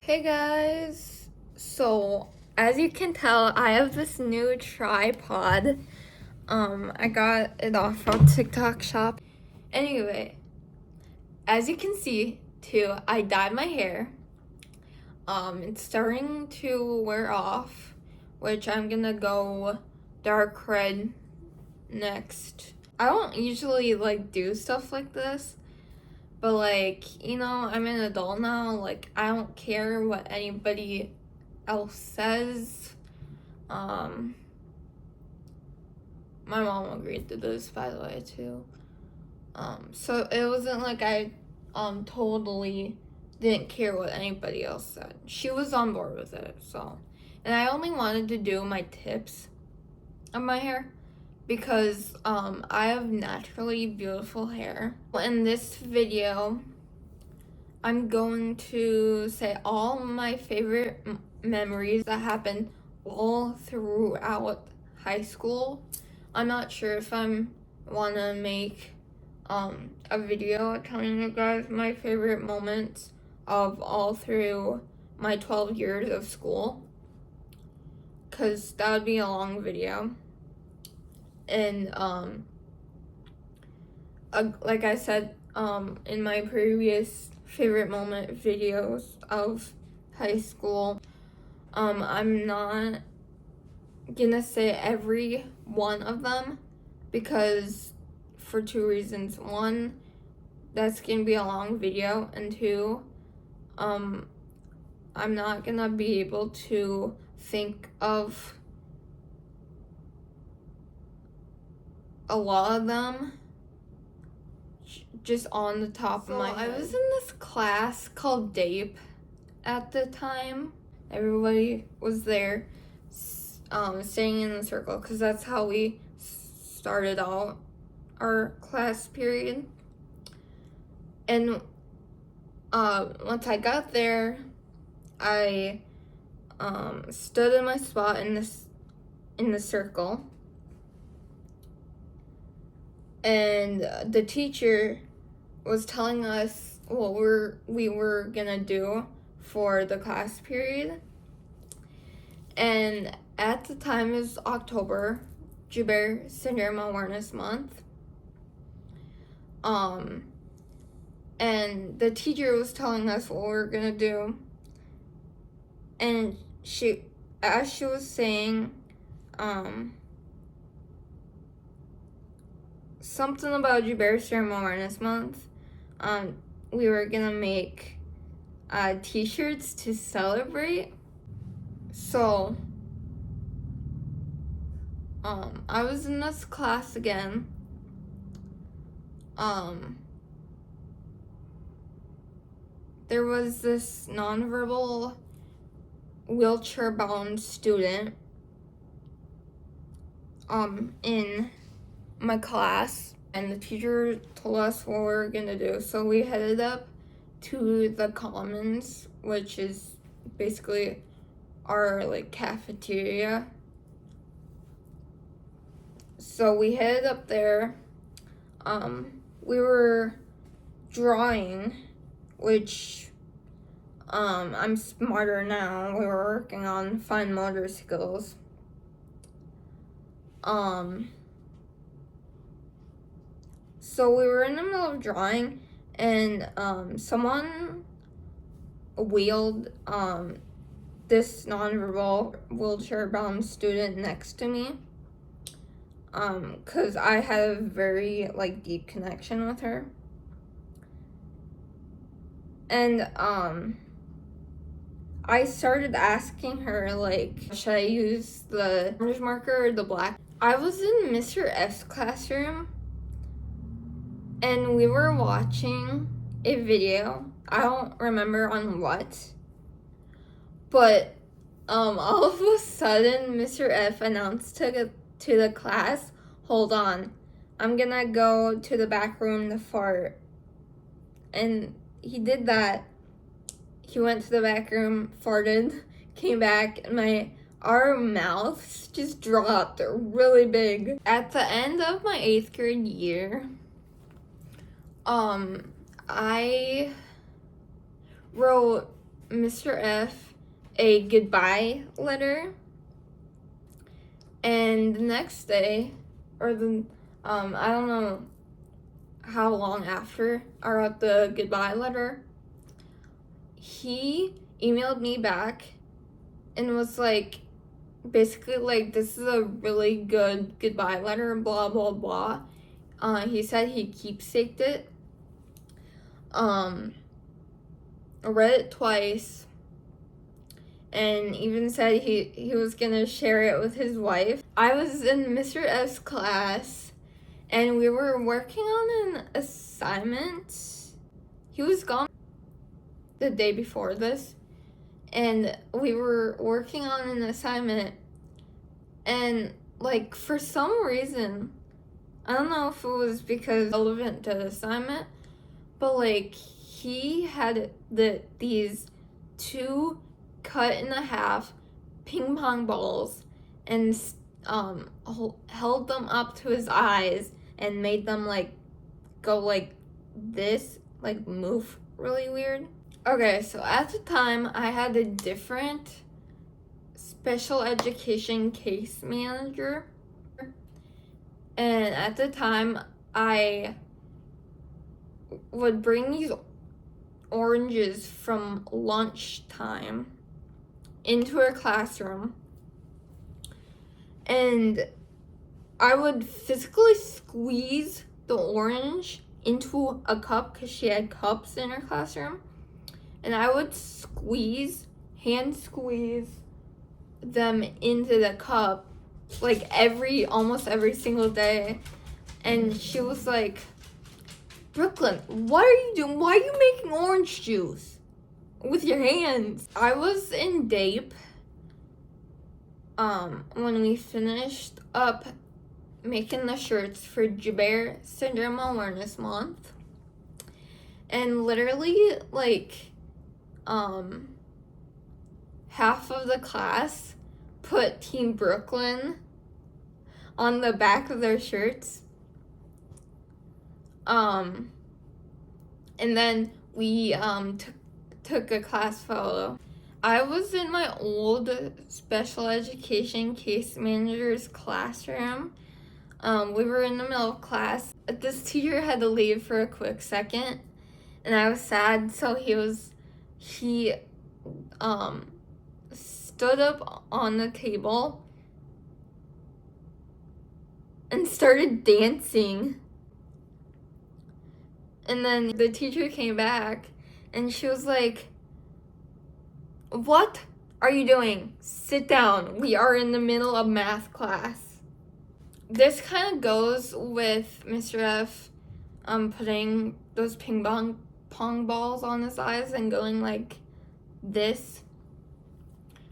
Hey guys, so as you can tell, I have this new tripod. I got it off of TikTok shop. Anyway, as you can see, too, I dyed my hair. It's starting to wear off, which I'm gonna go dark red next. I don't usually do stuff like this. But I'm an adult now. I don't care what anybody else says. My mom agreed to this, by the way, too. So it wasn't like I totally didn't care what anybody else said. She was on board with it, so. And I only wanted to do my tips of my hair because I have naturally beautiful hair. In this video, I'm going to say all my favorite memories that happened all throughout high school. I'm not sure if I'm want to make a video telling you guys my favorite moments of all through my 12 years of school, because that would be a long video. And like I said in my previous favorite moment videos of high school, I'm not gonna say every one of them because for two reasons. One, that's gonna be a long video, and two, I'm not gonna be able to think of a lot of them just on the top of my head. I was in this class called DAPE at the time. Everybody was there staying in the circle because that's how we started out our class period. And once I got there, I stood in my spot in the circle, and the teacher was telling us what we were gonna do for the class period. And at the time, it was October, Joubert Syndrome Awareness Month. And the teacher was telling us what we were gonna do. And as she was saying, something about Joubert Syndrome Awareness Month, we were gonna make t-shirts to celebrate. So, I was in this class again. There was this nonverbal wheelchair-bound student in my class, and the teacher told us what we were gonna do. So we headed up to the Commons, which is basically our cafeteria. So we headed up there. We were drawing, which I'm smarter now. We were working on fine motor skills. So we were in the middle of drawing, and someone wheeled this nonverbal wheelchair-bound student next to me, because I had a very deep connection with her. And I started asking her should I use the orange marker or the black? I was in Mr. F's classroom, and we were watching a video. I don't remember on what, but all of a sudden Mr. F announced to the class, "Hold on, I'm gonna go to the back room to fart." And he did that. He went to the back room, farted, came back, and our mouths just dropped really big. At the end of my 8th grade year, I wrote Mr. F a goodbye letter, and the next day, or the I don't know how long after I wrote the goodbye letter, he emailed me back and was like, basically like, this is a really good goodbye letter, blah blah blah. He said he keepsaked it. I read it twice, and even said he was gonna share it with his wife. I was in Mr. F's class, and we were working on an assignment. He was gone the day before this, and we were working on an assignment, and like, for some reason, I don't know if it was because relevant to the assignment, but like, he had these 2 cut in half ping pong balls and held them up to his eyes and made them like go like this, like move really weird. Okay, so at the time I had a different special education case manager, and at the time I would bring these oranges from lunchtime into her classroom, and I would physically squeeze the orange into a cup, because she had cups in her classroom, and I would hand squeeze them into the cup like almost every single day. And she was like, Brooklyn, what are you doing? Why are you making orange juice with your hands? I was in DAPE when we finished up making the shirts for Joubert Syndrome Awareness Month. And literally, like, half of the class put Team Brooklyn on the back of their shirts. And then we took a class photo. I was in my old special education case manager's classroom. We were in the middle of class. This teacher had to leave for a quick second, and I was sad, so he stood up on the table and started dancing. And then the teacher came back, and she was like, "What are you doing? Sit down. We are in the middle of math class." This kind of goes with Mr. F putting those ping pong balls on his eyes and going like this.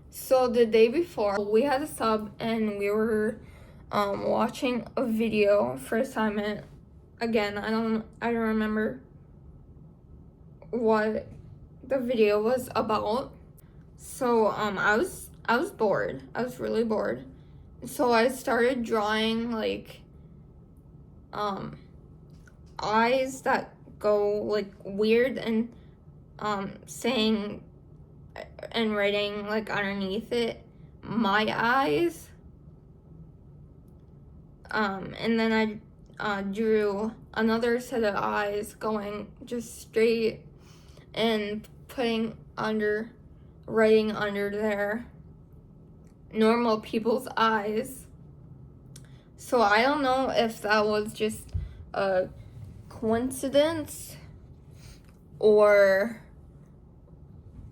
So the day before, we had a sub, and we were watching a video for assignment. Again, I don't remember what the video was about. So I was bored. I was really bored. So I started drawing like eyes that go like weird, and saying and writing like underneath it, "my eyes." And then I drew another set of eyes going just straight, and writing under there, "normal people's eyes." So I don't know if that was just a coincidence or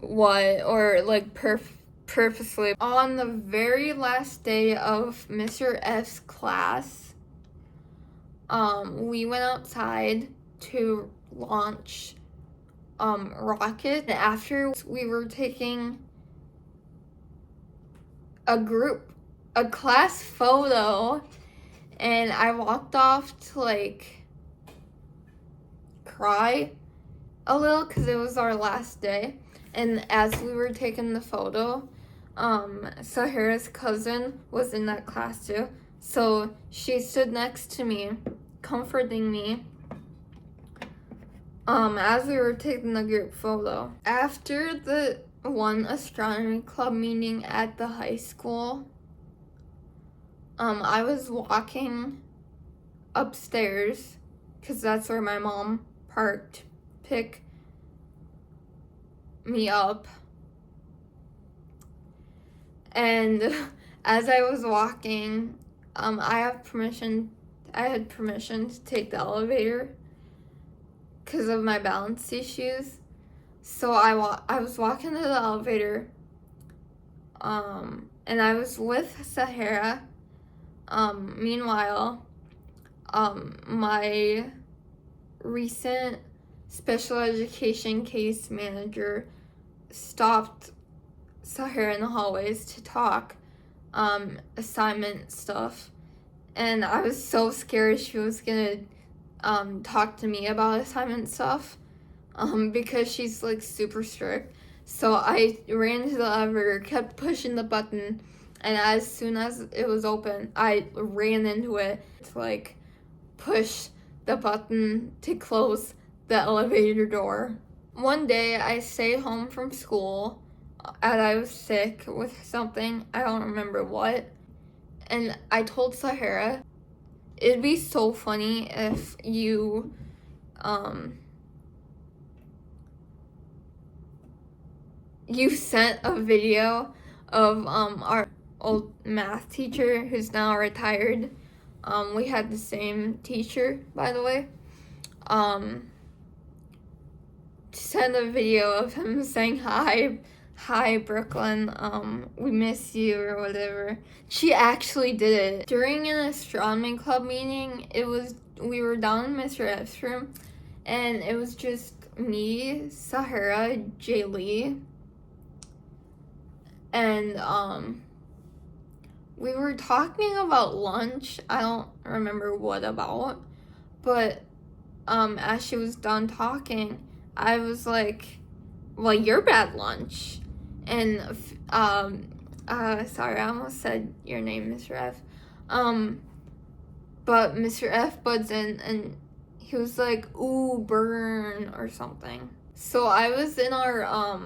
what, or like purposely. On the very last day of Mr. F's class, we went outside to launch rocket. And after, we were taking a class photo, and I walked off to like cry a little because it was our last day. And as we were taking the photo, Sahara's cousin was in that class too. So she stood next to me, comforting me. as we were taking the group photo. After the one astronomy club meeting at the high school, I was walking upstairs because that's where my mom parked, pick me up. And as I was walking, I had permission to take the elevator because of my balance issues. So I was walking to the elevator, and I was with Sahara. Meanwhile, my recent special education case manager stopped Sahara in the hallways to talk assignment stuff, and I was so scared she was gonna talk to me about assignment stuff because she's like super strict. So I ran to the elevator, kept pushing the button, and as soon as it was open, I ran into it to like push the button to close the elevator door. One day I stayed home from school and I was sick with something, I don't remember what, and I told Sahara it'd be so funny if you sent a video of our old math teacher who's now retired. We had the same teacher, by the way. Send a video of him saying hi Brooklyn, we miss you or whatever. She actually did it. During an astronomy club meeting, we were down in Mr. F's room, and it was just me, Sahara, Jaylee, and we were talking about lunch. I don't remember what about, but as she was done talking, I was like, well, you're bad lunch. And sorry, I almost said your name, Mr. F. But Mr. F buds in and he was like, ooh, burn or something. So I was in our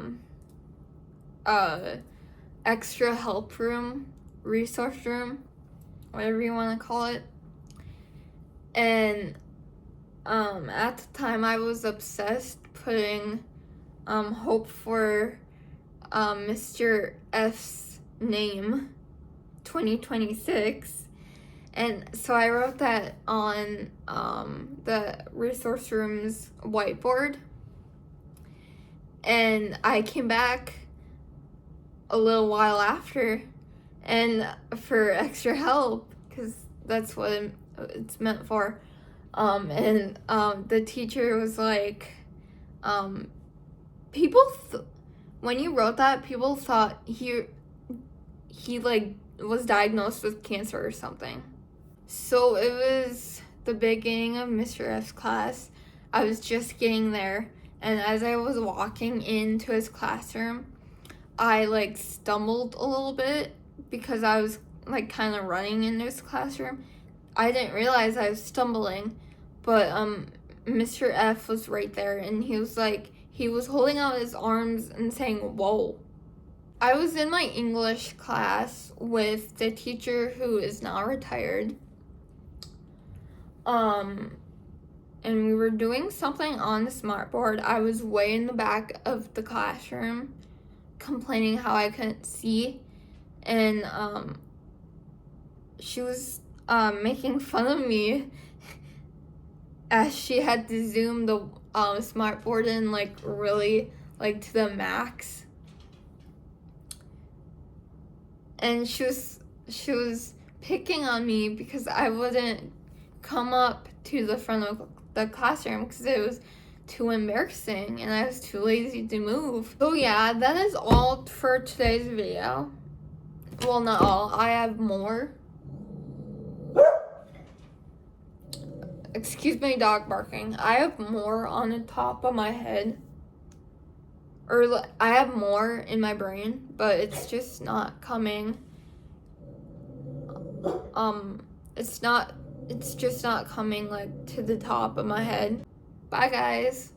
extra help room, resource room, whatever you want to call it. And at the time I was obsessed putting hope for Mr. F's name 2026, and so I wrote that on the resource room's whiteboard, and I came back a little while after and for extra help because that's what it's meant for, and the teacher was like, when you wrote that, people thought he like was diagnosed with cancer or something. So it was the beginning of Mr. F's class. I was just getting there, and as I was walking into his classroom, I like stumbled a little bit because I was like kind of running into his classroom. I didn't realize I was stumbling, but Mr. F was right there, and he was holding out his arms and saying, whoa. I was in my English class with the teacher who is now retired. And we were doing something on the smartboard. I was way in the back of the classroom complaining how I couldn't see. And she was making fun of me as she had to zoom the smartboard in like really like to the max, and she was picking on me because I wouldn't come up to the front of the classroom because it was too embarrassing and I was too lazy to move. So yeah, that is all for today's video. Well, not all, I have more. Excuse my dog barking. I have more on the top of my head. Or I have more in my brain, but it's just not coming. It's just not coming like to the top of my head. Bye guys.